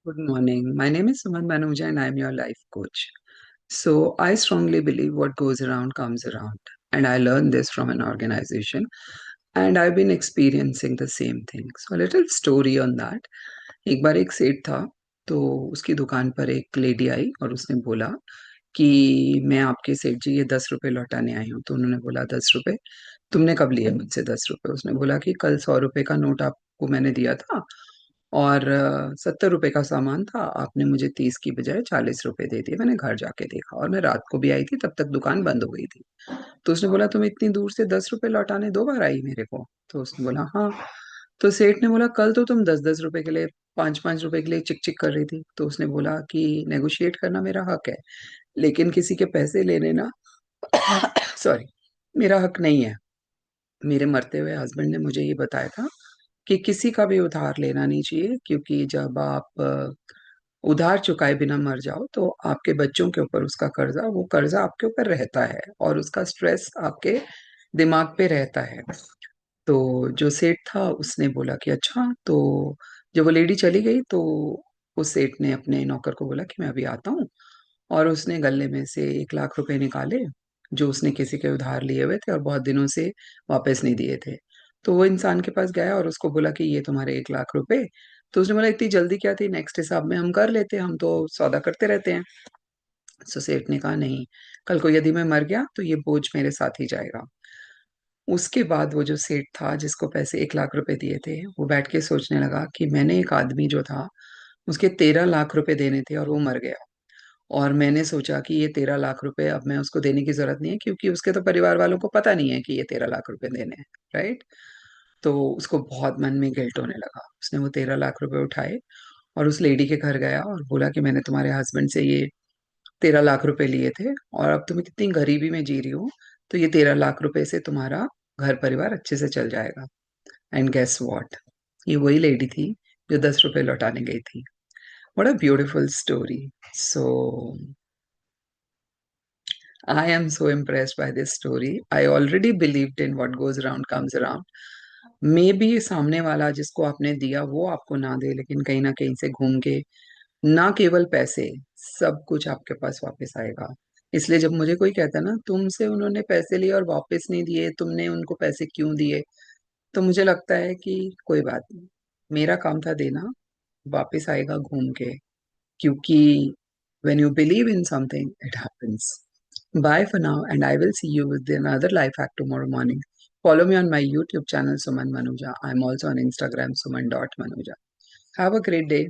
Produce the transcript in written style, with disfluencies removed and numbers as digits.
Good morning. My name is Suman Manuja and I'm your life coach. So, I strongly believe what goes around comes around. And I learned this from an organization and I've been experiencing the same thing. So, a little story on that. एक बार एक सेठ था तो उसकी दुकान पर एक lady आई और उसने बोला कि मैं आपके सेठ जी ये 10 रुपए लौटाने आई हूँ। तो उन्होंने बोला 10 रुपए? तुमने कब लिए मुझसे 10 रुपए? उसने बोला कि कल 100 रुपए का नोट आपको मैंने दिया था और 70 रुपए का सामान था, आपने मुझे 30 की बजाय 40 रुपए दे दिए। मैंने घर जाके देखा और मैं रात को भी आई थी, तब तक दुकान बंद हो गई थी। तो उसने बोला तुम इतनी दूर से 10 रुपए लौटाने 2 बार आई मेरे को? तो उसने बोला हाँ। तो सेठ ने बोला कल तो तुम 10-10 रुपए के लिए, 5-5 रुपए के लिए चिक चिक कर रही थी। तो उसने बोला कि नेगोशिएट करना मेरा हक है, लेकिन किसी के पैसे लेने ना सॉरी, मेरा हक नहीं है। मेरे मरते हुए हस्बैंड ने मुझे ये बताया था कि किसी का भी उधार लेना नहीं चाहिए, क्योंकि जब आप उधार चुकाए बिना मर जाओ तो आपके बच्चों के ऊपर उसका कर्जा, वो कर्जा आपके ऊपर रहता है और उसका स्ट्रेस आपके दिमाग पे रहता है। तो जो सेठ था उसने बोला कि अच्छा। तो जब वो लेडी चली गई तो उस सेठ ने अपने नौकर को बोला कि मैं अभी आता हूँ, और उसने गल्ले में से 1 लाख रुपए निकाले जो उसने किसी के उधार लिए हुए थे और बहुत दिनों से वापस नहीं दिए थे। तो वो इंसान के पास गया और उसको बोला कि ये तुम्हारे 1 लाख रुपए। तो उसने बोला इतनी जल्दी क्या थी, नेक्स्ट हिसाब में हम कर लेते हैं, हम तो सौदा करते रहते हैं। सो सेठ ने कहा नहीं, कल को यदि मैं मर गया तो ये बोझ मेरे साथ ही जाएगा। उसके बाद वो जो सेठ था जिसको पैसे 1 लाख रुपए दिए थे, वो बैठ के सोचने लगा कि मैंने एक आदमी जो था उसके 13 लाख रुपए देने थे और वो मर गया। और मैंने सोचा कि ये 13 लाख रुपए अब मैं उसको देने की जरूरत नहीं है, क्योंकि उसके तो परिवार वालों को पता नहीं है कि ये 13 लाख रुपए देने हैं। राइट। तो उसको बहुत मन में गिल्ट होने लगा। उसने वो 13 लाख रुपए उठाए और उस लेडी के घर गया और बोला कि मैंने तुम्हारे हस्बैंड से ये 13 लाख रुपए लिए थे और अब तुम कितनी गरीबी में जी रही हो, तो ये 13 लाख रुपए से तुम्हारा घर परिवार अच्छे से चल जाएगा। एंड गेस व्हाट, ये वही लेडी थी जो 10 रुपए लौटाने गई थी। What a beautiful story. So I am so impressed by this story. I already believed in what goes around comes around. May be सामने वाला जिसको आपने दिया वो आपको ना दे, लेकिन कहीं ना कहीं से घूम के ना केवल पैसे, सब कुछ आपके पास वापस आएगा। इसलिए जब मुझे कोई कहता है ना तुमसे उन्होंने पैसे लिए और वापस नहीं दिए, तुमने उनको पैसे क्यों दिए, तो मुझे लगता है कि कोई बात नहीं, मेरा काम था देना, वापस आएगा घूम के। क्योंकि when you believe in something, it happens. Bye for now, and I will see you with another life hack tomorrow morning. Follow me on my YouTube channel, Suman Manuja. I'm also on Instagram, suman.manuja. Have a great day.